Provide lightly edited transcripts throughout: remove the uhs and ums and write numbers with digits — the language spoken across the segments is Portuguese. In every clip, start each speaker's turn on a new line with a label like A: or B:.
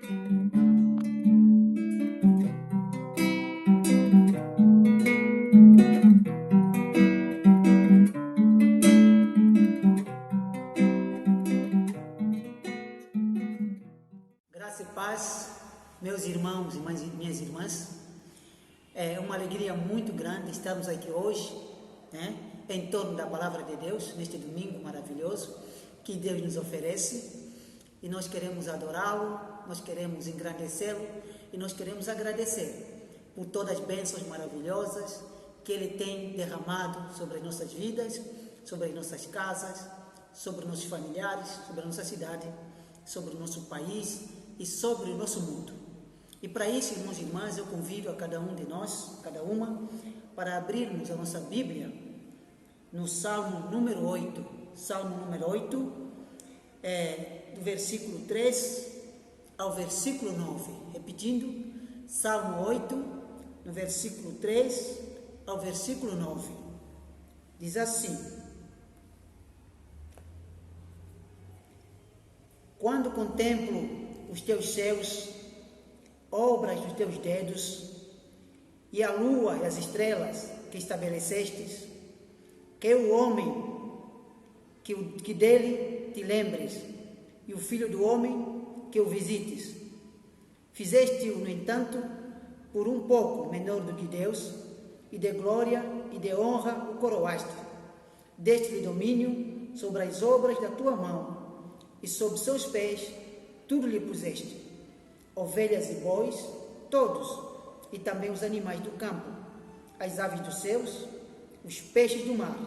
A: Graça e paz, meus irmãos e minhas irmãs. É uma alegria muito grande estarmos aqui hoje, em torno da palavra de Deus, neste domingo maravilhoso que Deus nos oferece. E nós queremos adorá-lo, nós queremos engrandecê-lo e nós queremos agradecer por todas as bênçãos maravilhosas que Ele tem derramado sobre as nossas vidas, sobre as nossas casas, sobre os nossos familiares, sobre a nossa cidade, sobre o nosso país e sobre o nosso mundo. E para isso, irmãos e irmãs, eu convido a cada um de nós, cada uma, para abrirmos a nossa Bíblia no Salmo número 8. Salmo número 8, do versículo 3 ao versículo 9. Repetindo, Salmo 8, no versículo 3 ao versículo 9. Diz assim: Quando contemplo os teus céus, obras dos teus dedos, e a lua e as estrelas que estabelecestes, que o homem, que dele te lembres, e o filho do homem, que o visites. Fizeste-o, no entanto, por um pouco menor do que Deus, e de glória e de honra o coroaste. Deste-lhe domínio sobre as obras da tua mão, e sob seus pés tudo lhe puseste, ovelhas e bois, todos, e também os animais do campo, as aves dos céus, os peixes do mar,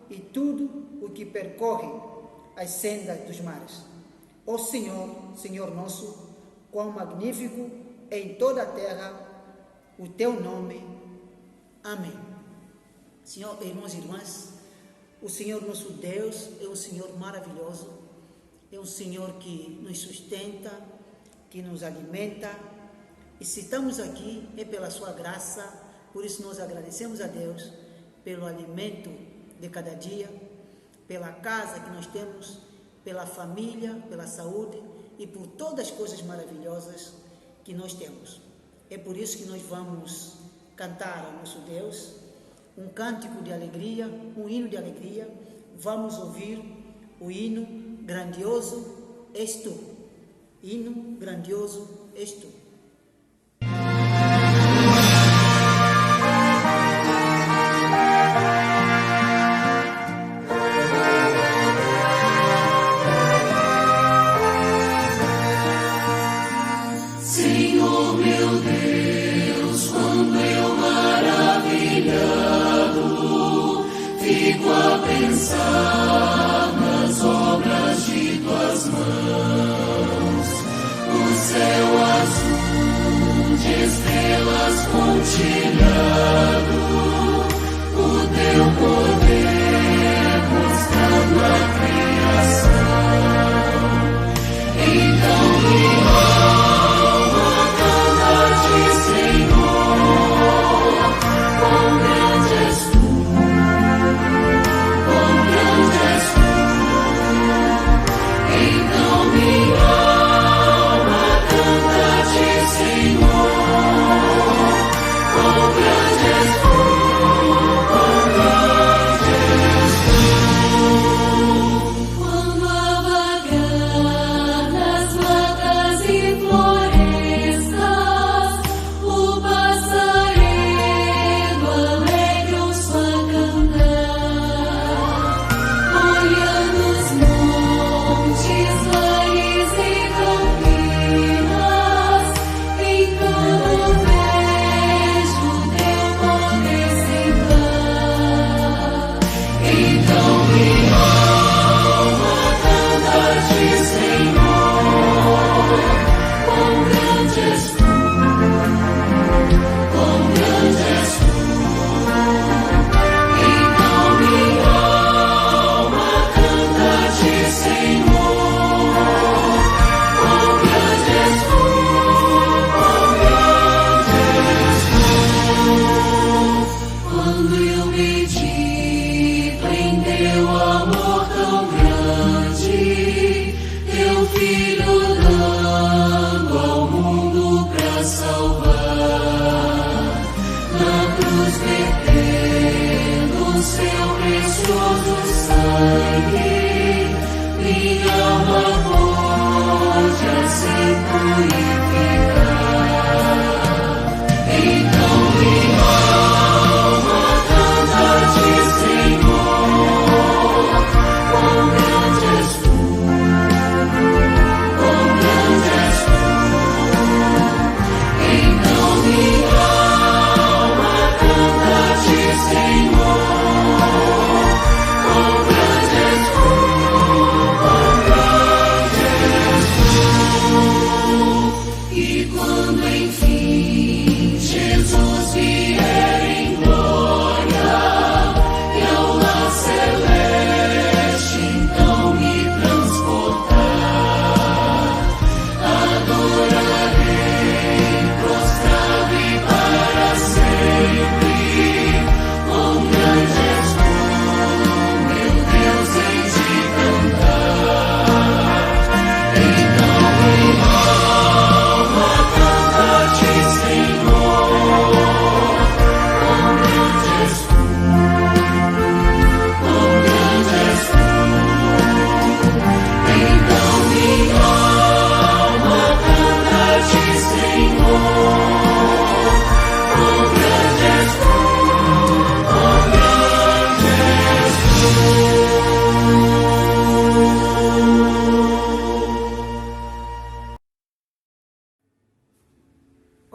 A: e tudo o que percorre as sendas dos mares. Ó Senhor, Senhor nosso, quão magnífico é em toda a terra o teu nome. Amém. Senhor, irmãos e irmãs, o Senhor nosso Deus é um Senhor maravilhoso, é um Senhor que nos sustenta, que nos alimenta, e se estamos aqui é pela sua graça. Por isso nós agradecemos a Deus pelo alimento de cada dia, pela casa que nós temos, pela família, pela saúde e por todas as coisas maravilhosas que nós temos. É por isso que nós vamos cantar ao nosso Deus um cântico de alegria, um hino de alegria. Vamos ouvir o hino Grandioso és tu. Hino grandioso és tu.
B: Senhor meu Deus, quando eu maravilhado fico a pensar nas obras de tuas mãos, o céu azul de estrelas pontilhado, o teu poder mostrando a criação. Então minha alma canta-te, Senhor, quão grande és tu, quão grande és tu. Então minha alma canta-te, Senhor, quão grande és tu, quão grande és tu. Quando a vagar nas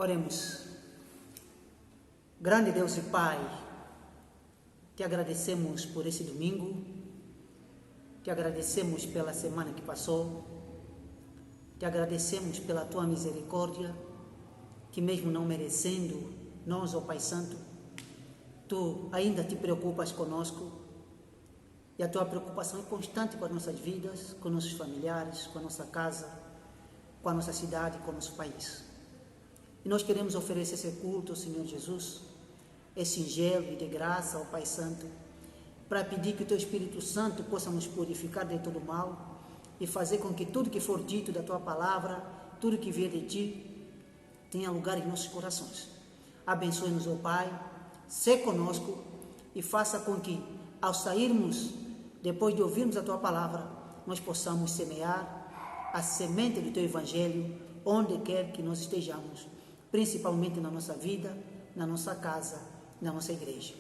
A: Oremos. Grande Deus e Pai, te agradecemos por esse domingo, te agradecemos pela semana que passou, te agradecemos pela tua misericórdia, que mesmo não merecendo, nós, ó Pai Santo, tu ainda te preocupas conosco, e a tua preocupação é constante com as nossas vidas, com nossos familiares, com a nossa casa, com a nossa cidade, com o nosso país. E nós queremos oferecer esse culto ao Senhor Jesus, esse singelo e de graça ao Pai Santo, para pedir que o Teu Espírito Santo possa nos purificar de todo mal e fazer com que tudo que for dito da Tua palavra, tudo que vier de Ti, tenha lugar em nossos corações. Abençoe-nos, ó Pai, sê conosco e faça com que, ao sairmos, depois de ouvirmos a Tua palavra, nós possamos semear a semente do Teu Evangelho onde quer que nós estejamos, principalmente na nossa vida, na nossa casa, na nossa igreja.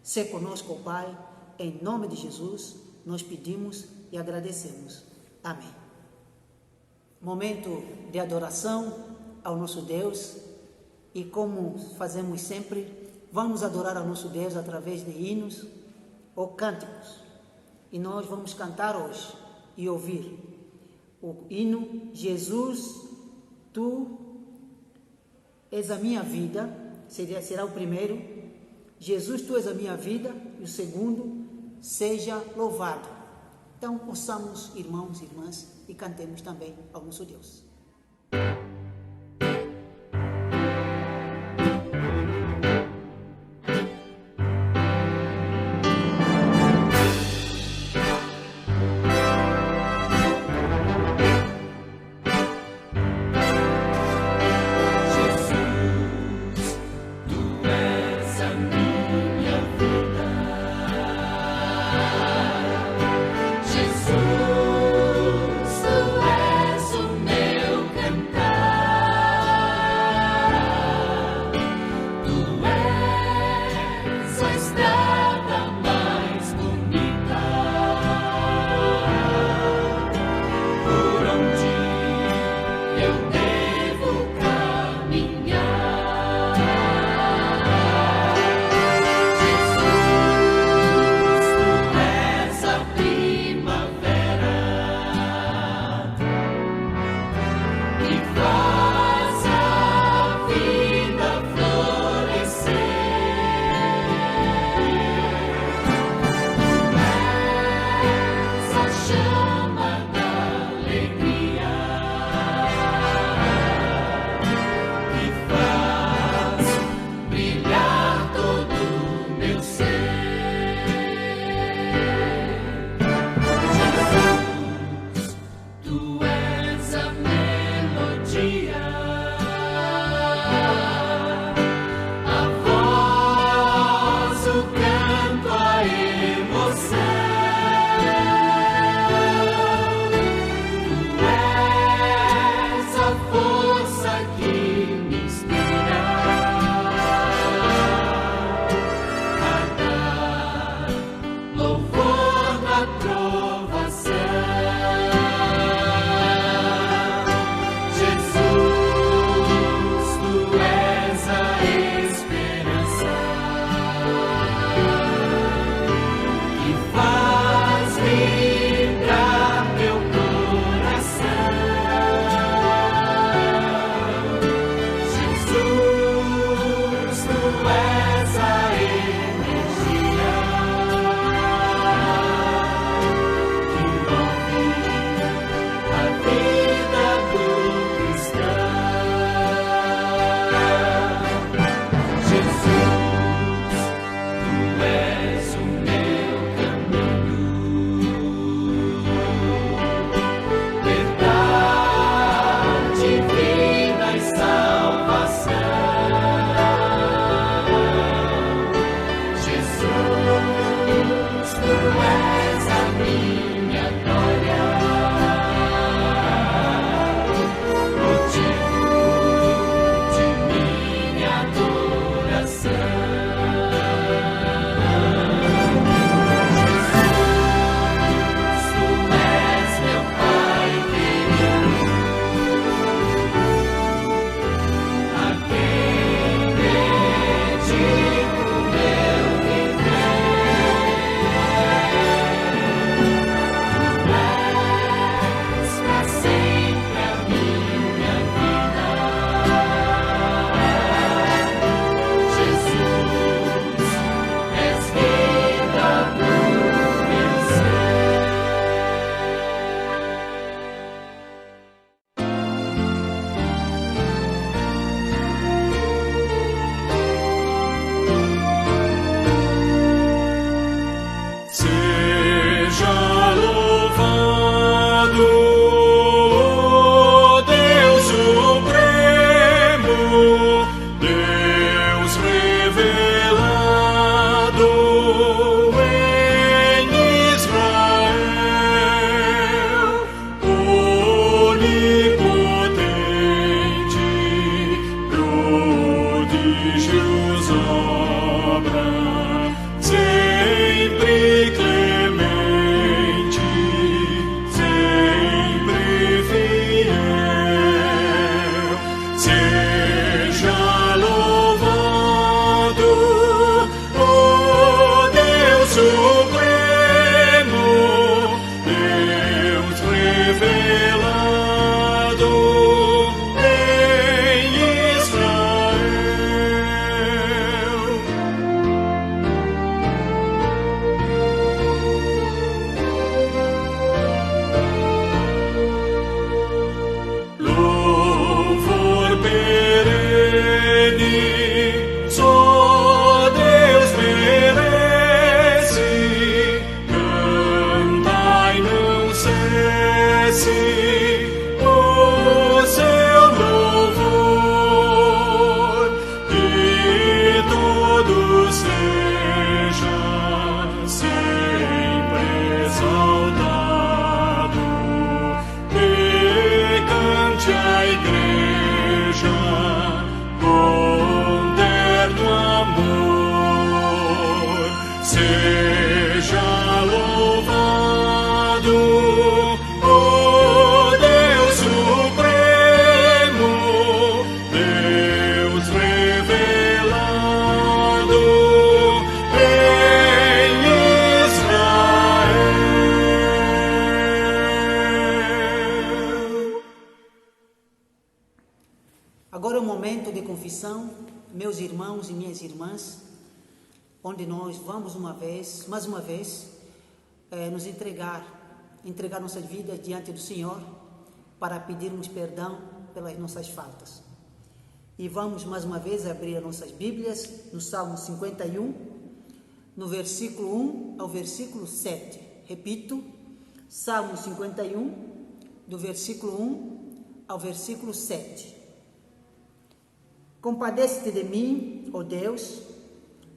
A: Sê conosco, ó Pai, em nome de Jesus, nós pedimos e agradecemos. Amém. Momento de adoração ao nosso Deus, e como fazemos sempre, vamos adorar ao nosso Deus através de hinos ou cânticos. E nós vamos cantar hoje e ouvir o hino Jesus, Tu és a minha vida, será o primeiro. Jesus, Tu és a minha vida, e o segundo, seja louvado. Então, ouçamos, irmãos e irmãs, e cantemos também ao nosso Deus.
B: Jesus, Tu és o meu
A: Agora é o momento de confissão, meus irmãos e minhas irmãs, onde nós vamos mais uma vez, nos entregar nossas vidas diante do Senhor para pedirmos perdão pelas nossas faltas. E vamos mais uma vez abrir as nossas Bíblias no Salmo 51, no versículo 1 ao versículo 7. Repito, Salmo 51, do versículo 1 ao versículo 7. Compadece-te de mim, ó Deus,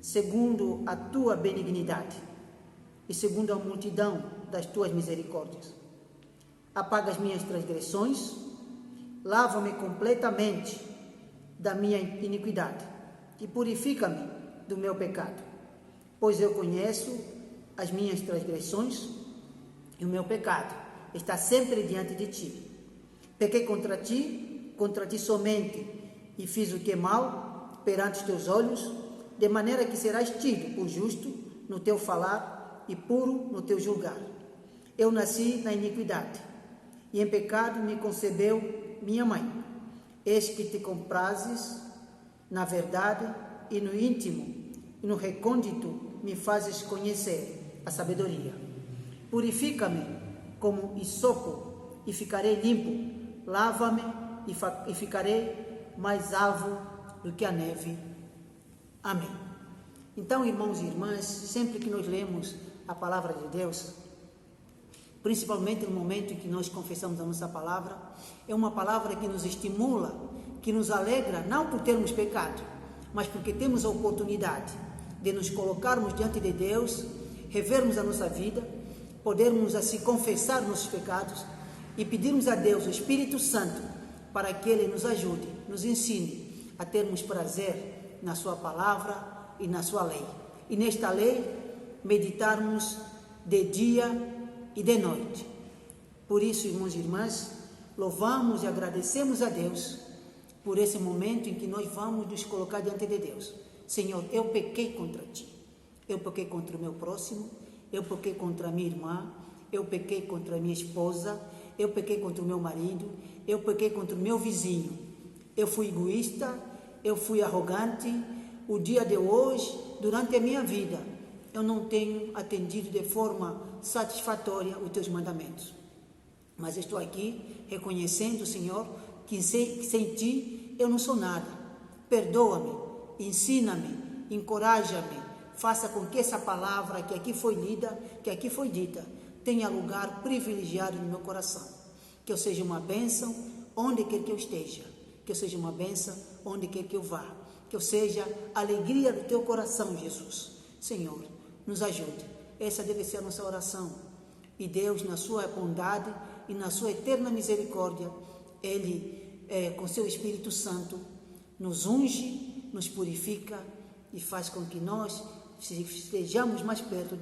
A: segundo a tua benignidade e segundo a multidão das tuas misericórdias. Apaga as minhas transgressões, lava-me completamente da minha iniquidade e purifica-me do meu pecado, pois eu conheço as minhas transgressões e o meu pecado está sempre diante de ti. Pequei contra ti somente, e fiz o que é mal perante os teus olhos, de maneira que serás tido por justo no teu falar e puro no teu julgar. Eu nasci na iniquidade, e em pecado me concebeu minha mãe. Eis que te comprases na verdade e no íntimo e no recôndito me fazes conhecer a sabedoria. Purifica-me como hisopo e ficarei limpo. Lava-me e ficarei mais alvo do que a neve. Amém. Então, irmãos e irmãs, sempre que nós lemos a palavra de Deus, principalmente no momento em que nós confessamos a nossa palavra, é uma palavra que nos estimula, que nos alegra, não por termos pecado, mas porque temos a oportunidade de nos colocarmos diante de Deus, revermos a nossa vida, podermos assim confessar nossos pecados e pedirmos a Deus, o Espírito Santo, para que Ele nos ajude, nos ensine a termos prazer na sua palavra e na sua lei. E nesta lei, meditarmos de dia e de noite. Por isso, irmãos e irmãs, louvamos e agradecemos a Deus por esse momento em que nós vamos nos colocar diante de Deus. Senhor, eu pequei contra Ti, eu pequei contra o meu próximo, eu pequei contra a minha irmã, eu pequei contra a minha esposa, eu pequei contra o meu marido, eu pequei contra o meu vizinho. Eu fui egoísta, eu fui arrogante. O dia de hoje, durante a minha vida, eu não tenho atendido de forma satisfatória os teus mandamentos. Mas estou aqui reconhecendo, Senhor, que sem ti eu não sou nada. Perdoa-me, ensina-me, encoraja-me, faça com que essa palavra que aqui foi lida, que aqui foi dita, tenha lugar privilegiado no meu coração. Que eu seja uma bênção onde quer que eu esteja. Que eu seja uma bênção onde quer que eu vá. Que eu seja a alegria do teu coração, Jesus. Senhor, nos ajude. Essa deve ser a nossa oração. E Deus, na sua bondade e na sua eterna misericórdia, Ele, com seu Espírito Santo, nos unge, nos purifica e faz com que nós estejamos mais perto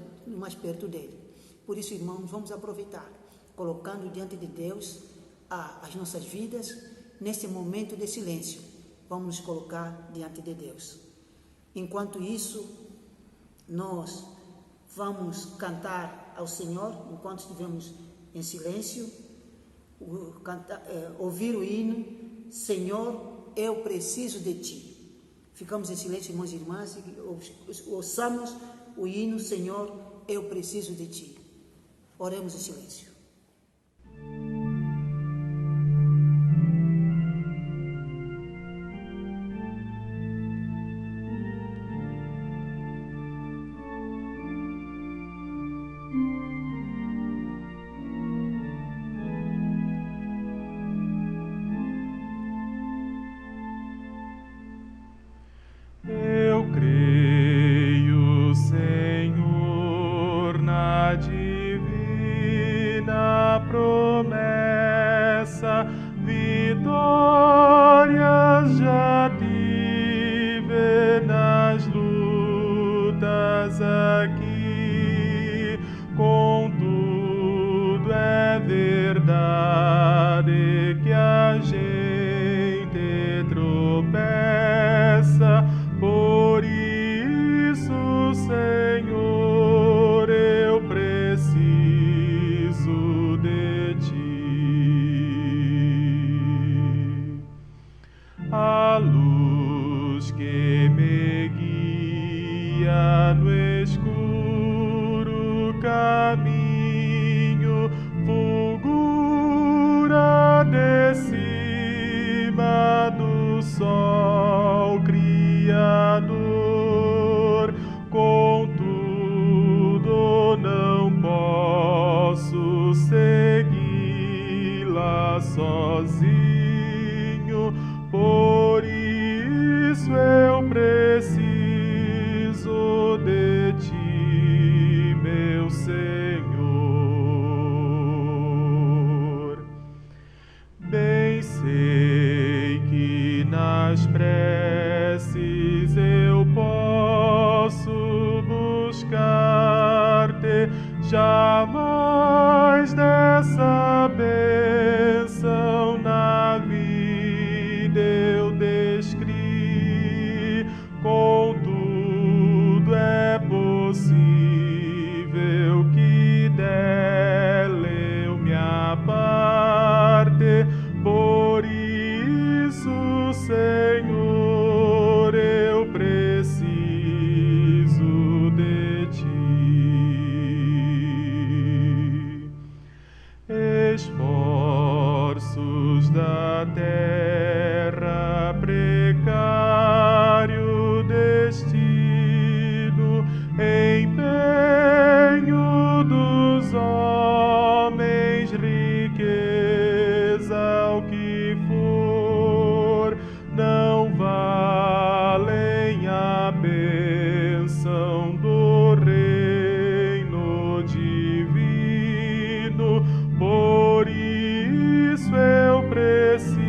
A: dEle. Por isso, irmãos, vamos aproveitar, colocando diante de Deus as nossas vidas, nesse momento de silêncio, vamos nos colocar diante de Deus. Enquanto isso, nós vamos cantar ao Senhor, enquanto estivermos em silêncio, ouvir o hino, Senhor, eu preciso de Ti. Ficamos em silêncio, irmãos e irmãs, e ouçamos o hino, Senhor, eu preciso de Ti. Oremos em silêncio.
C: Eu creio, Senhor, na divina do sol criador. Contudo, não posso segui-la sozinho, por isso eu preciso de ti, meu Senhor. Bem sei que nas preces eu posso buscar-te, jamais dessa bênção na vida eu descri. Contudo, é possível que dela eu me aparte, por isso, Senhor, eu preciso de ti. Esforços da terra, precário destino, empenho dos homens, riqueza, o que for, não valem a bênção do reino divino. Por isso eu preciso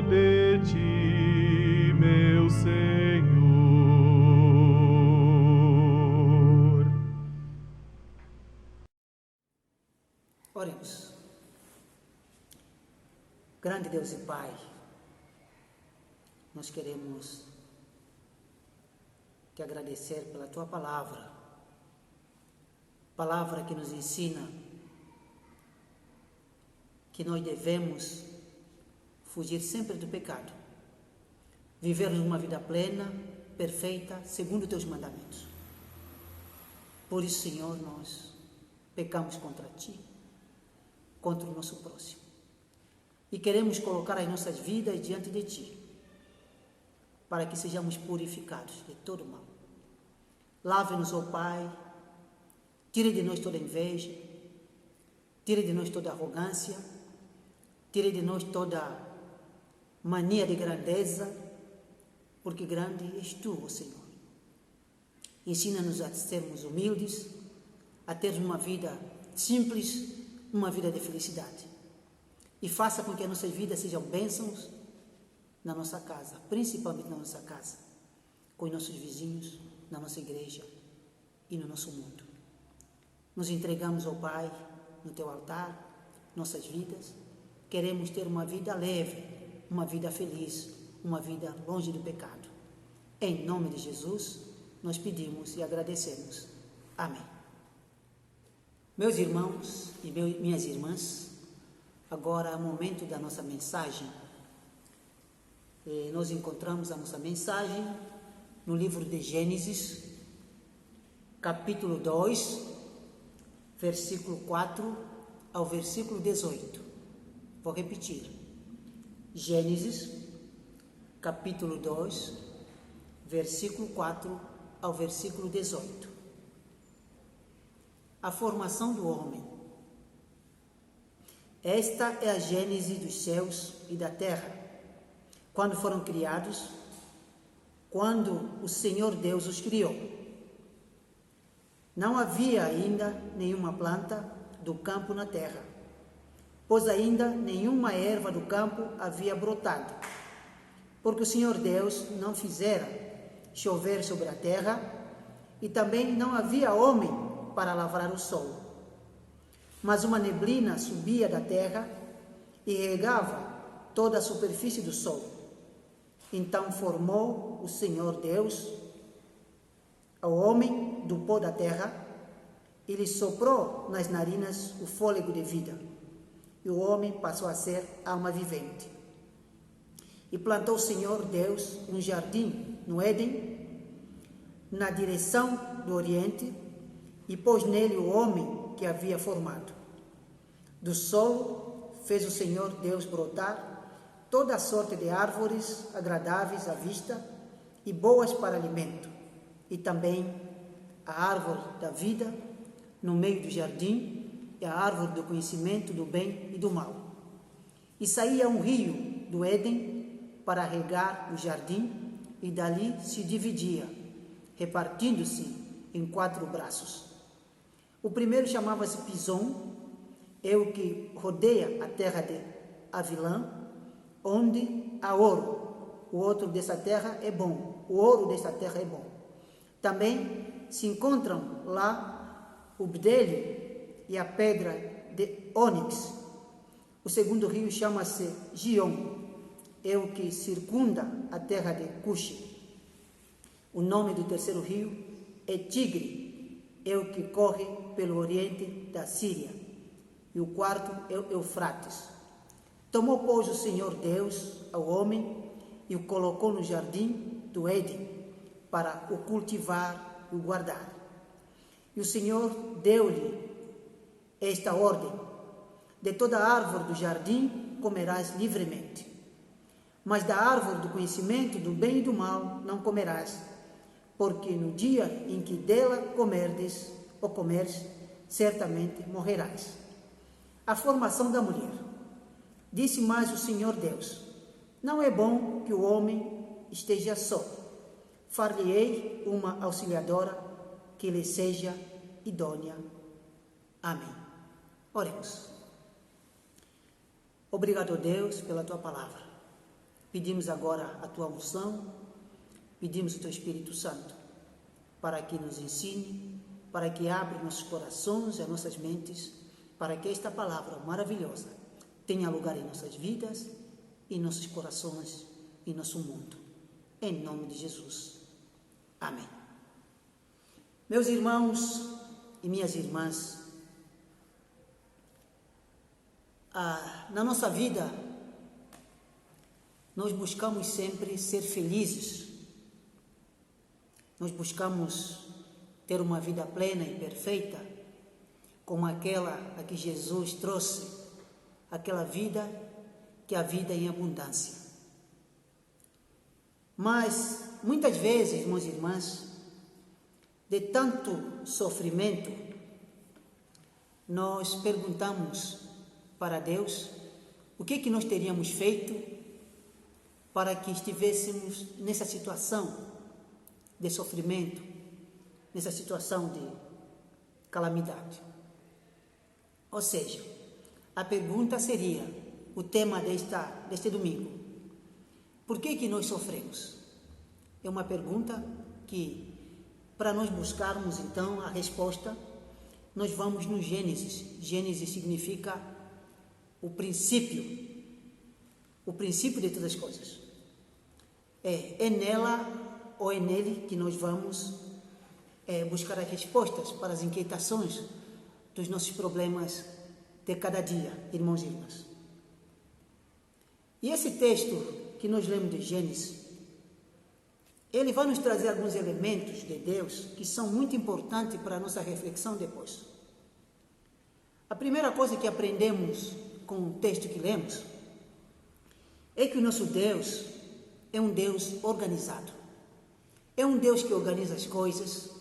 C: de ti, meu Senhor.
A: Oremos. Grande Deus e Pai, nós queremos te agradecer pela tua palavra, palavra que nos ensina que nós devemos fugir sempre do pecado, viver uma vida plena, perfeita, segundo teus mandamentos. Por isso, Senhor, nós pecamos contra ti, contra o nosso próximo, e queremos colocar as nossas vidas diante de ti, para que sejamos purificados de todo mal. Lave-nos, ó Pai, tire de nós toda inveja, tire de nós toda arrogância, tire de nós toda mania de grandeza, porque grande és tu, ó Senhor. Ensina-nos a sermos humildes, a termos uma vida simples, uma vida de felicidade. E faça com que as nossas vidas sejam bênçãos na nossa casa, principalmente na nossa casa, com os nossos vizinhos, na nossa igreja e no nosso mundo. Nos entregamos ao Pai, no teu altar, nossas vidas. Queremos ter uma vida leve, uma vida feliz, uma vida longe do pecado. Em nome de Jesus, nós pedimos e agradecemos. Amém. Meus irmãos e minhas irmãs, agora é o momento da nossa mensagem. Nós encontramos a nossa mensagem no livro de Gênesis, capítulo 2, versículo 4 ao versículo 18. Vou repetir. Gênesis, capítulo 2, versículo 4 ao versículo 18. A formação do homem. Esta é a gênese dos céus e da terra, quando foram criados, quando o Senhor Deus os criou. Não havia ainda nenhuma planta do campo na terra, pois ainda nenhuma erva do campo havia brotado, porque o Senhor Deus não fizera chover sobre a terra, e também não havia homem para lavrar o solo. Mas uma neblina subia da terra e regava toda a superfície do solo. Então formou o Senhor Deus ao homem do pó da terra e lhe soprou nas narinas o fôlego de vida. E o homem passou a ser alma vivente. E plantou o Senhor Deus um jardim no Éden, na direção do Oriente, e pôs nele o homem que havia formado. Do solo fez o Senhor Deus brotar toda a sorte de árvores agradáveis à vista e boas para alimento, e também a árvore da vida no meio do jardim e a árvore do conhecimento do bem e do mal. E saía um rio do Éden para regar o jardim, e dali se dividia, repartindo-se em 4 braços. O primeiro chamava-se Pison, é o que rodeia a terra de Avilã, onde há ouro. O outro dessa terra é bom, o ouro dessa terra é bom. Também se encontram lá o bdelho e a pedra de ônix. O segundo rio chama-se Gion, é o que circunda a terra de Cuxi. O nome do terceiro rio é Tigre, é o que corre pelo oriente da Síria. E o quarto é o Eufrates. Tomou, pois, o Senhor Deus ao homem e o colocou no jardim do Éden para o cultivar e o guardar. E o Senhor deu-lhe esta ordem: de toda árvore do jardim comerás livremente, mas da árvore do conhecimento do bem e do mal não comerás, porque no dia em que dela comerdes ou comeres, certamente morrerás. A formação da mulher. Disse mais o Senhor Deus: não é bom que o homem esteja só. Far-lhe-ei uma auxiliadora que lhe seja idônea. Amém. Oremos. Obrigado, Deus, pela Tua palavra. Pedimos agora a Tua unção, pedimos o Teu Espírito Santo para que nos ensine, para que abra nossos corações e as nossas mentes, para que esta palavra maravilhosa tenha lugar em nossas vidas, em nossos corações, em nosso mundo. Em nome de Jesus. Amém. Meus irmãos e minhas irmãs, na nossa vida, nós buscamos sempre ser felizes. Nós buscamos ter uma vida plena e perfeita, como aquela a que Jesus trouxe, aquela vida que é a vida em abundância. Mas, muitas vezes, irmãos e irmãs, de tanto sofrimento, nós perguntamos para Deus o que nós teríamos feito para que estivéssemos nessa situação de sofrimento, nessa situação de calamidade. Ou seja, a pergunta seria, o tema deste domingo: por que nós sofremos? É uma pergunta que, para nós buscarmos então a resposta, nós vamos no Gênesis. Gênesis significa o princípio de todas as coisas. É nela ou é nele que nós vamos buscar as respostas para as inquietações dos nossos problemas de cada dia, irmãos e irmãs. E esse texto que nós lemos de Gênesis, ele vai nos trazer alguns elementos de Deus que são muito importantes para a nossa reflexão depois. A primeira coisa que aprendemos com o texto que lemos é que o nosso Deus é um Deus organizado. É um Deus que organiza as coisas,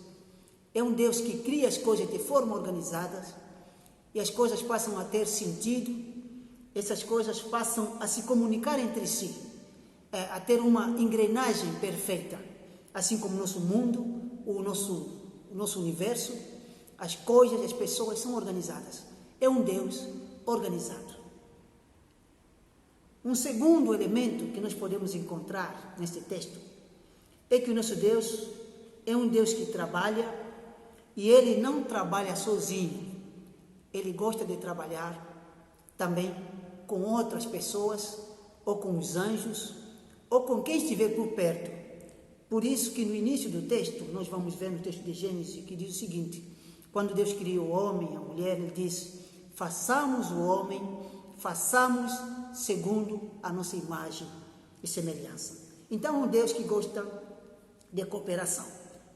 A: é um Deus que cria as coisas de forma organizada e as coisas passam a ter sentido, essas coisas passam a se comunicar entre si, a ter uma engrenagem perfeita, assim como o nosso mundo, o nosso universo, as coisas, as pessoas são organizadas. É um Deus organizado. Um segundo elemento que nós podemos encontrar neste texto é que o nosso Deus é um Deus que trabalha e Ele não trabalha sozinho. Ele gosta de trabalhar também com outras pessoas, ou com os anjos, ou com quem estiver por perto. Por isso que no início do texto, nós vamos ver no texto de Gênesis, que diz o seguinte: quando Deus criou o homem e a mulher, Ele disse: façamos o homem, façamos segundo a nossa imagem e semelhança. Então, é um Deus que gosta de cooperação,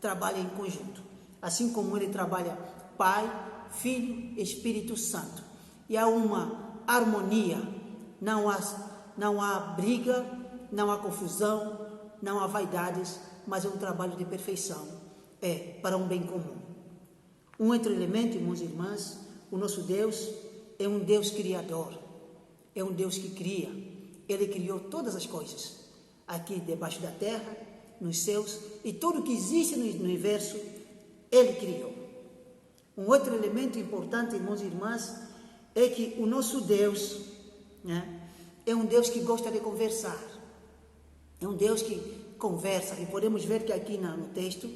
A: trabalha em conjunto, assim como Ele trabalha Pai, Filho e Espírito Santo. E há uma harmonia, não há não há briga, não há confusão, não há vaidades, mas é um trabalho de perfeição, para um bem comum. Um outro elemento, irmãos e irmãs, o nosso Deus é um Deus criador, é um Deus que cria. Ele criou todas as coisas, aqui debaixo da terra, nos céus, e tudo que existe no universo, Ele criou. Um outro elemento importante, irmãos e irmãs, é que o nosso Deus, né, é um Deus que gosta de conversar. É um Deus que conversa, e podemos ver que aqui no texto,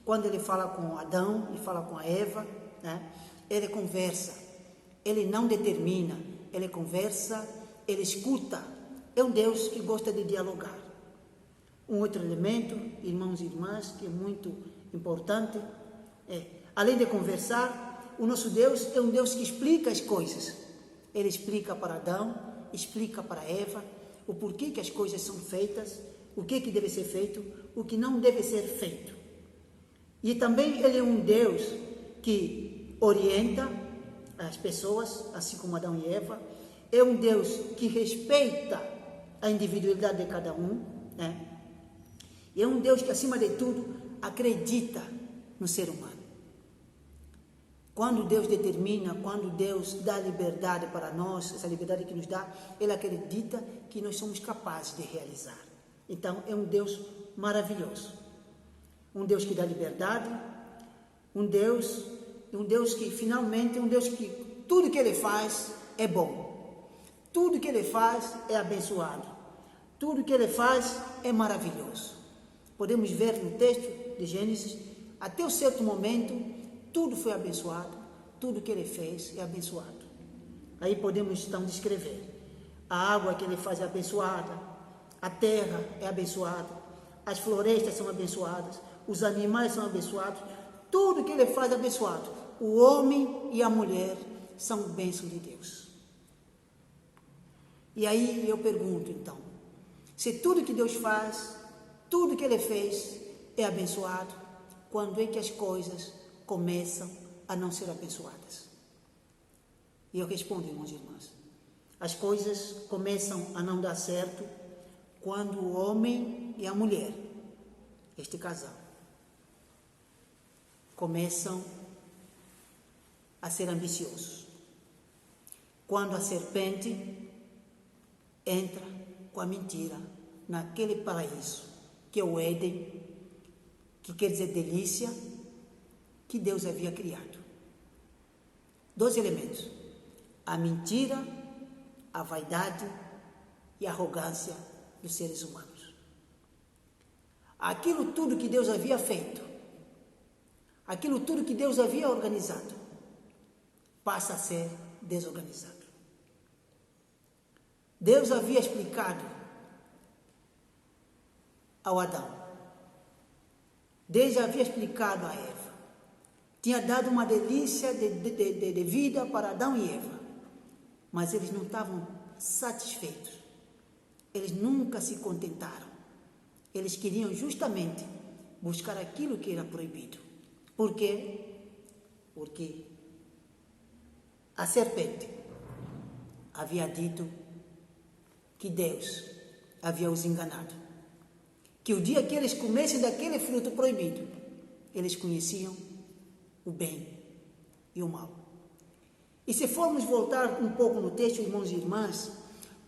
A: quando ele fala com Adão, ele fala com a Eva, né, ele conversa, ele não determina, ele conversa, ele escuta. É um Deus que gosta de dialogar. Um outro elemento, irmãos e irmãs, que é muito importante, além de conversar, o nosso Deus é um Deus que explica as coisas. Ele explica para Adão, explica para Eva o porquê que as coisas são feitas, o que deve ser feito, o que não deve ser feito. E também Ele é um Deus que orienta as pessoas, assim como Adão e Eva. É um Deus que respeita a individualidade de cada um, né? E é um Deus que, acima de tudo, acredita no ser humano. Quando Deus determina, quando Deus dá liberdade para nós, essa liberdade que nos dá, Ele acredita que nós somos capazes de realizar. Então, é um Deus maravilhoso. Um Deus que dá liberdade, um Deus que finalmente, um Deus que tudo que Ele faz é bom. Tudo que Ele faz é abençoado. Tudo que Ele faz é maravilhoso. Podemos ver no texto de Gênesis, até um certo momento, tudo foi abençoado, tudo que Ele fez é abençoado. Aí podemos então descrever. A água que Ele faz é abençoada, a terra é abençoada, as florestas são abençoadas, os animais são abençoados, tudo que Ele faz é abençoado. O homem e a mulher são bênçãos de Deus. E aí eu pergunto então, se tudo que Deus faz, tudo que Ele fez é abençoado, quando é que as coisas começam a não ser abençoadas? E eu respondo, irmãos e irmãs, as coisas começam a não dar certo quando o homem e a mulher, este casal, começam a ser ambiciosos. Quando a serpente entra com a mentira naquele paraíso, que é o Éden, que quer dizer delícia, que Deus havia criado. 2 elementos: a mentira, a vaidade e a arrogância dos seres humanos. Aquilo tudo que Deus havia feito, aquilo tudo que Deus havia organizado, passa a ser desorganizado. Deus havia explicado ao Adão, Deus havia explicado a Eva, tinha dado uma delícia de vida para Adão e Eva, mas eles não estavam satisfeitos, eles nunca se contentaram, eles queriam justamente buscar aquilo que era proibido. Por quê? Porque a serpente havia dito que Deus havia os enganado, que o dia que eles comessem daquele fruto proibido, eles conheciam o bem e o mal. E se formos voltar um pouco no texto, irmãos e irmãs,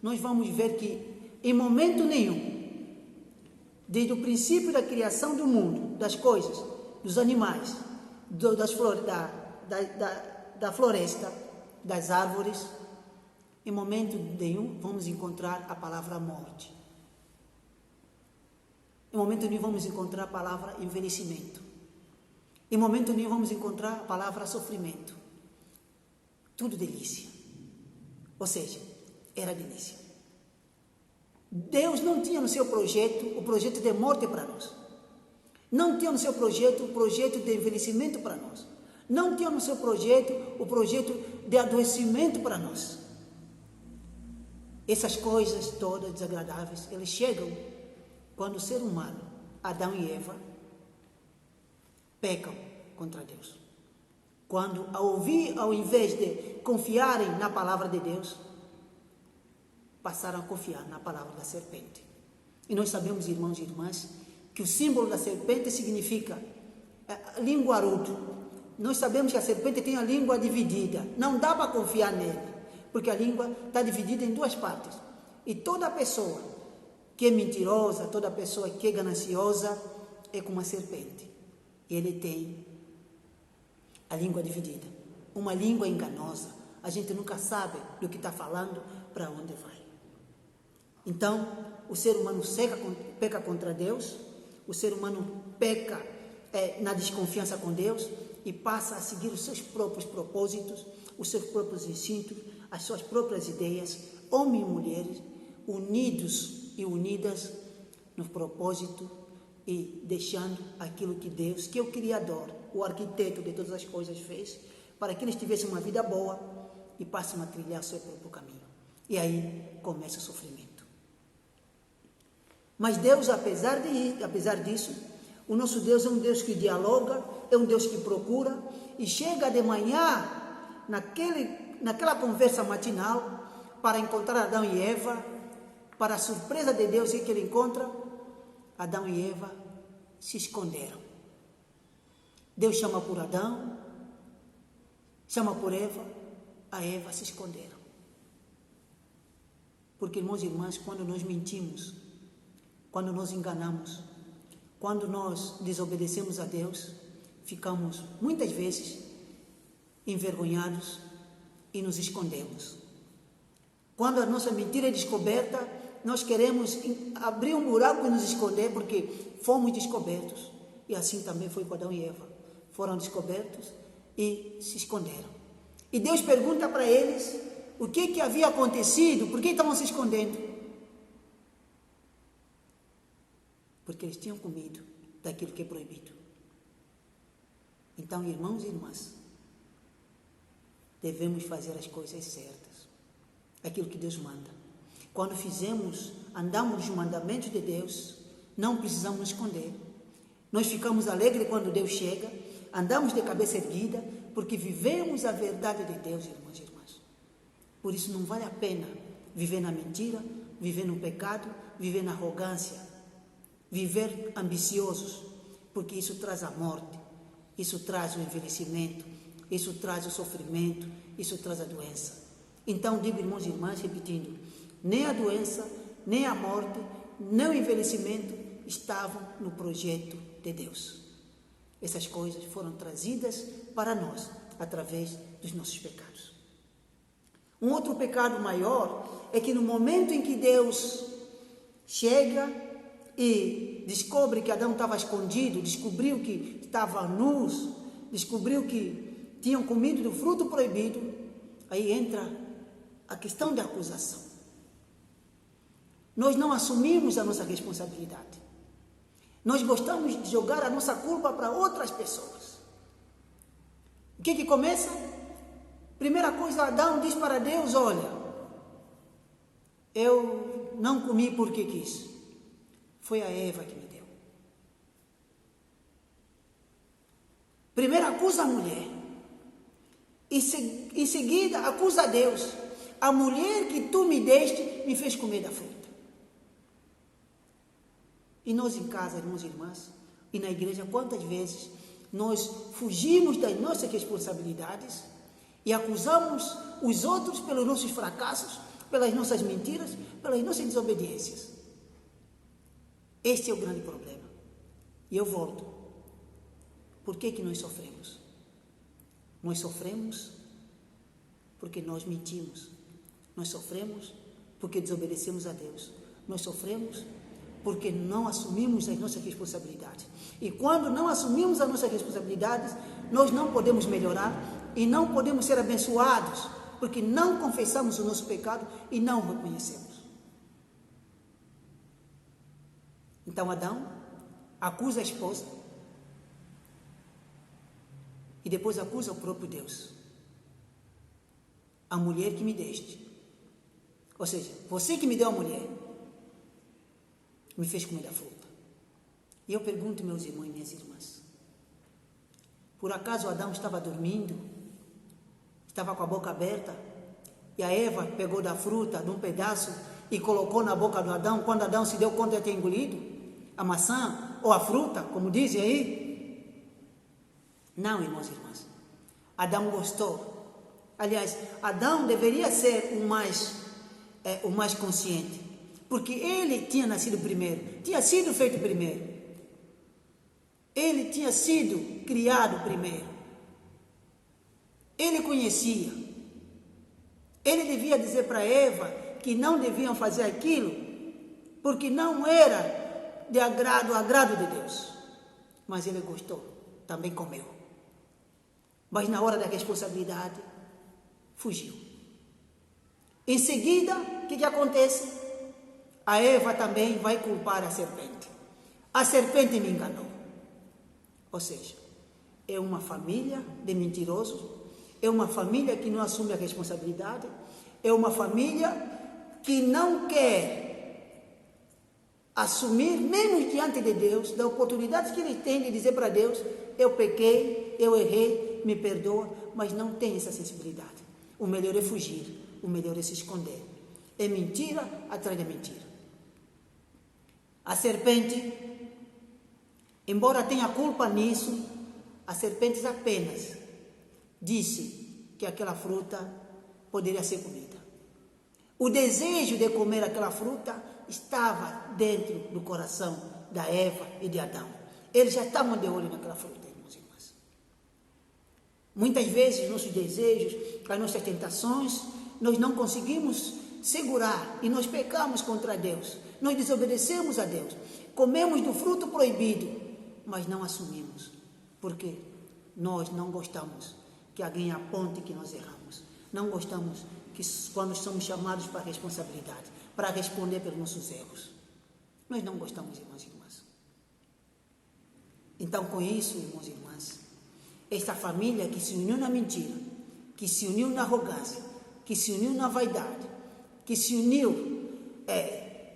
A: nós vamos ver que em momento nenhum, desde o princípio da criação do mundo, das coisas, dos animais, das flores, da floresta, das árvores, em momento nenhum vamos encontrar a palavra morte. Em momento nenhum vamos encontrar a palavra envelhecimento. Em momento nenhum vamos encontrar a palavra sofrimento. Tudo delícia. Ou seja, era delícia. Deus não tinha no seu projeto o projeto de morte para nós. Não tinha no seu projeto o projeto de envelhecimento para nós. Não tinha no seu projeto o projeto de adoecimento para nós. Essas coisas todas desagradáveis, elas chegam quando o ser humano, Adão e Eva, pecam contra Deus. Quando, ao invés de confiarem na palavra de Deus, passaram a confiar na palavra da serpente. E nós sabemos, irmãos e irmãs, que o símbolo da serpente significa linguarudo. Nós sabemos que a serpente tem a língua dividida. Não dá para confiar nele, porque a língua está dividida em duas partes. E toda pessoa que é mentirosa, toda pessoa que é gananciosa, é como uma serpente. Ele tem a língua dividida. Uma língua enganosa. A gente nunca sabe do que está falando, para onde vai. Então, o ser humano peca contra Deus, o ser humano peca na desconfiança com Deus e passa a seguir os seus próprios propósitos, os seus próprios instintos, as suas próprias ideias, homens e mulheres, unidos e unidas no propósito e deixando aquilo que Deus, que é o Criador, o arquiteto de todas as coisas, fez, para que eles tivessem uma vida boa e passem a trilhar o seu próprio caminho. E aí começa o sofrimento. Mas Deus, apesar disso, o nosso Deus é um Deus que dialoga, é um Deus que procura, e chega de manhã, naquela conversa matinal, para encontrar Adão e Eva. Para a surpresa de Deus, o que ele encontra? Adão e Eva se esconderam. Deus chama por Adão, chama por Eva, a Eva se esconderam. Porque, irmãos e irmãs, quando nós mentimos, quando nós enganamos, quando nós desobedecemos a Deus, ficamos muitas vezes envergonhados e nos escondemos. Quando a nossa mentira é descoberta, nós queremos abrir um buraco e nos esconder porque fomos descobertos. E assim também foi com Adão e Eva. Foram descobertos e se esconderam. E Deus pergunta para eles o que havia acontecido, por que estavam se escondendo? Porque eles tinham comido daquilo que é proibido. Então, irmãos e irmãs, devemos fazer as coisas certas, aquilo que Deus manda. Quando andamos nos mandamentos de Deus, não precisamos nos esconder. Nós ficamos alegres quando Deus chega, andamos de cabeça erguida, porque vivemos a verdade de Deus, irmãos e irmãs. Por isso não vale a pena viver na mentira, viver no pecado, viver na arrogância, viver ambiciosos, porque isso traz a morte, isso traz o envelhecimento, isso traz o sofrimento, isso traz a doença. Então digo, irmãos e irmãs, repetindo, nem a doença, nem a morte, nem o envelhecimento estavam no projeto de Deus. Essas coisas foram trazidas para nós através dos nossos pecados. Um outro pecado maior é que no momento em que Deus chega e descobre que Adão estava escondido, descobriu que estava nus, descobriu que tinham comido do fruto proibido, aí entra a questão da acusação. Nós não assumimos a nossa responsabilidade. Nós gostamos de jogar a nossa culpa para outras pessoas. O que começa? Primeira coisa, Adão diz para Deus, olha, eu não comi porque quis. Foi a Eva que me deu. Primeiro acusa a mulher. Em seguida acusa a Deus. A mulher que tu me deste me fez comer da fruta. E nós em casa, irmãos e irmãs, e na igreja, quantas vezes nós fugimos das nossas responsabilidades e acusamos os outros pelos nossos fracassos, pelas nossas mentiras, pelas nossas desobediências. Este é o grande problema. E eu volto. Por que nós sofremos? Nós sofremos porque nós mentimos. Nós sofremos porque desobedecemos a Deus. Nós sofremos porque não assumimos as nossas responsabilidades. E quando não assumimos as nossas responsabilidades, nós não podemos melhorar e não podemos ser abençoados, porque não confessamos o nosso pecado e não o reconhecemos. Então Adão acusa a esposa e depois acusa o próprio Deus. A mulher que me deste. Ou seja, você que me deu a mulher, me fez comer da fruta. E eu pergunto, meus irmãos e minhas irmãs, por acaso Adão estava dormindo, estava com a boca aberta, e a Eva pegou da fruta, de um pedaço, e colocou na boca do Adão, quando Adão se deu conta de ter engolido a maçã ou a fruta, como dizem aí? Não, irmãos e irmãs. Adão gostou. Aliás, Adão deveria ser o mais consciente, porque ele tinha nascido primeiro, tinha sido feito primeiro. Ele tinha sido criado primeiro. Ele conhecia. Ele devia dizer para Eva que não deviam fazer aquilo, porque não era de agrado de Deus. Mas ele gostou, também comeu. Mas na hora da responsabilidade, fugiu. Em seguida, o que acontece? A Eva também vai culpar a serpente. A serpente me enganou. Ou seja, é uma família de mentirosos, é uma família que não assume a responsabilidade, é uma família que não quer assumir, mesmo diante de Deus, da oportunidade que ele tem de dizer para Deus: eu pequei, eu errei, me perdoa, mas não tem essa sensibilidade. O melhor é fugir, o melhor é se esconder. É mentira atrás de mentira. A serpente, embora tenha culpa nisso, a serpente apenas disse que aquela fruta poderia ser comida. O desejo de comer aquela fruta estava dentro do coração da Eva e de Adão. Eles já estavam de olho naquela fruta, irmãos e irmãs. Muitas vezes, nossos desejos, as nossas tentações, nós não conseguimos segurar e nós pecamos contra Deus. Nós desobedecemos a Deus. Comemos do fruto proibido, mas não assumimos, porque nós não gostamos que alguém aponte que nós erramos. Não gostamos que quando somos chamados para a responsabilidade, para responder pelos nossos erros. Nós não gostamos, irmãos e irmãs. Então, com isso, irmãos e irmãs, esta família que se uniu na mentira, que se uniu na arrogância, que se uniu na vaidade, que se uniu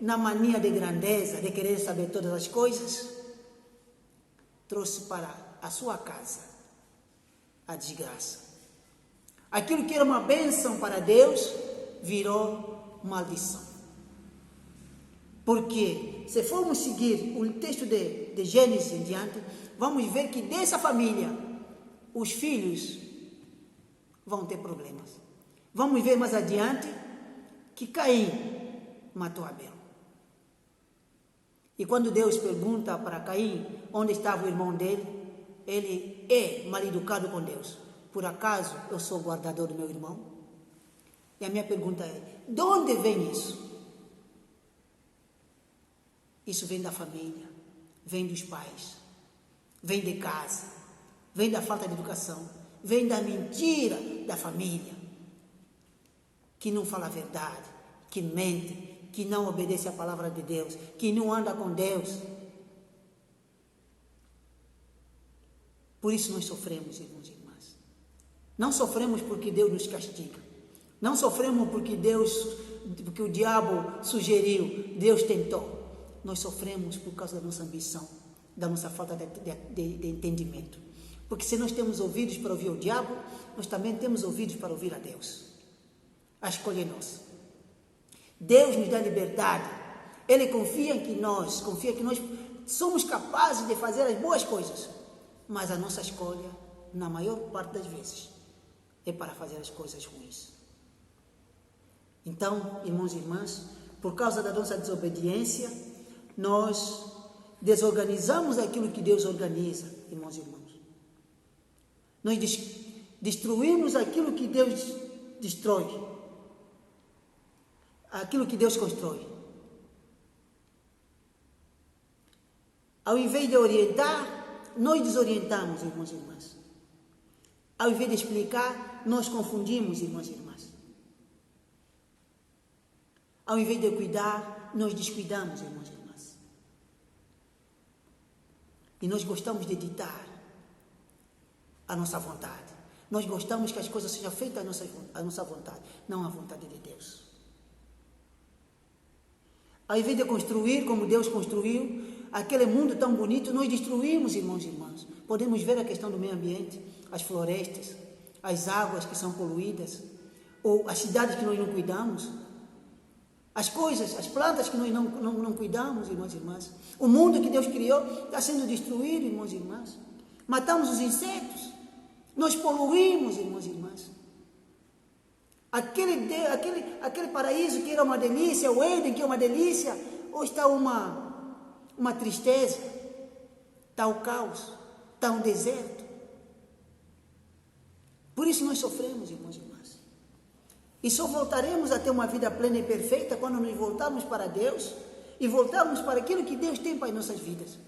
A: na mania de grandeza, de querer saber todas as coisas, trouxe para a sua casa a desgraça. Aquilo que era uma bênção para Deus virou maldição. Porque se formos seguir o texto de Gênesis em diante, vamos ver que dessa família os filhos vão ter problemas. Vamos ver mais adiante que Caim matou Abel. E quando Deus pergunta para Caim onde estava o irmão dele, ele é mal educado com Deus. Por acaso eu sou guardador do meu irmão? E a minha pergunta é: de onde vem isso? Isso vem da família, vem dos pais, vem de casa, vem da falta de educação, vem da mentira da família, que não fala a verdade, que mente, que não obedece à palavra de Deus, que não anda com Deus. Por isso nós sofremos, irmãos e irmãs. Não sofremos porque Deus nos castiga. Não sofremos porque o diabo sugeriu, Deus tentou. Nós sofremos por causa da nossa ambição, da nossa falta de entendimento. Porque se nós temos ouvidos para ouvir o diabo, nós também temos ouvidos para ouvir a Deus. A escolha é nossa. Deus nos dá liberdade. Ele confia que nós somos capazes de fazer as boas coisas. Mas a nossa escolha, na maior parte das vezes, é para fazer as coisas ruins. Então, irmãos e irmãs, por causa da nossa desobediência, nós desorganizamos aquilo que Deus organiza, irmãos e irmãos. Nós destruímos aquilo que Deus destrói, aquilo que Deus constrói. Ao invés de orientar, nós desorientamos, irmãos e irmãs. Ao invés de explicar, nós confundimos, irmãos e irmãs. Ao invés de cuidar, nós descuidamos, irmãos e irmãs. E nós gostamos de ditar a nossa vontade. Nós gostamos que as coisas sejam feitas à nossa vontade, não à vontade de Deus. Ao invés de construir como Deus construiu, aquele mundo tão bonito, nós destruímos, irmãos e irmãs. Podemos ver a questão do meio ambiente, as florestas, as águas que são poluídas, ou as cidades que nós não cuidamos. As coisas, as plantas que nós não cuidamos, irmãos e irmãs. O mundo que Deus criou está sendo destruído, irmãos e irmãs. Matamos os insetos. Nós poluímos, irmãos e irmãs. Aquele paraíso que era uma delícia, o Éden que é uma delícia, hoje está uma tristeza, está o caos, está um deserto. Por isso nós sofremos, irmãos e irmãs. E só voltaremos a ter uma vida plena e perfeita quando nos voltarmos para Deus e voltarmos para aquilo que Deus tem para as nossas vidas.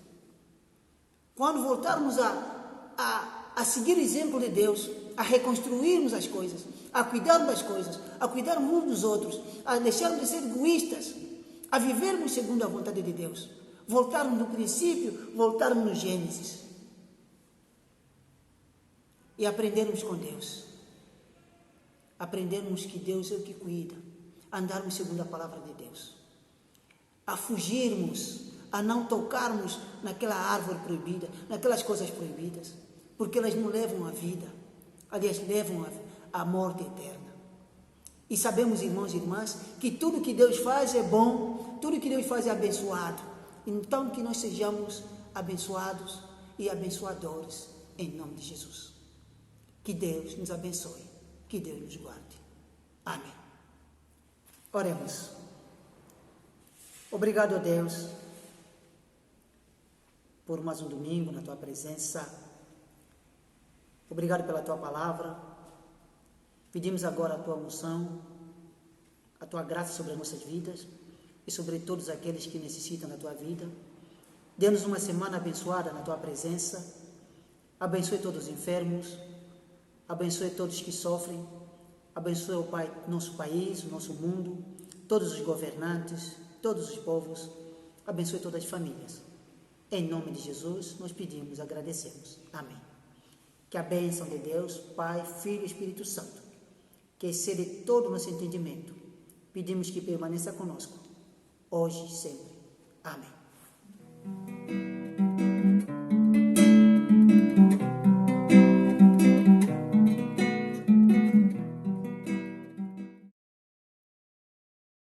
A: Quando voltarmos a seguir o exemplo de Deus, a reconstruirmos as coisas, a cuidarmos das coisas, a cuidarmos uns dos outros, a deixarmos de ser egoístas, a vivermos segundo a vontade de Deus, voltarmos no princípio, voltarmos no Gênesis e aprendermos com Deus, aprendermos que Deus é o que cuida, andarmos segundo a palavra de Deus, a fugirmos, a não tocarmos naquela árvore proibida, naquelas coisas proibidas, porque elas não levam à vida, aliás, levam à morte eterna. E sabemos, irmãos e irmãs, que tudo que Deus faz é bom, tudo que Deus faz é abençoado. Então, que nós sejamos abençoados e abençoadores, em nome de Jesus. Que Deus nos abençoe, que Deus nos guarde. Amém. Oremos. Obrigado, a Deus, por mais um domingo na Tua presença. Obrigado pela Tua palavra. Pedimos agora a Tua unção, a Tua graça sobre as nossas vidas e sobre todos aqueles que necessitam da Tua vida. Dê-nos uma semana abençoada na Tua presença. Abençoe todos os enfermos. Abençoe todos que sofrem. Abençoe o Pai, nosso país, o nosso mundo, todos os governantes, todos os povos. Abençoe todas as famílias. Em nome de Jesus, nós pedimos, agradecemos. Amém. Que a bênção de Deus, Pai, Filho e Espírito Santo, que excede todo o nosso entendimento, pedimos que permaneça conosco, hoje e sempre. Amém.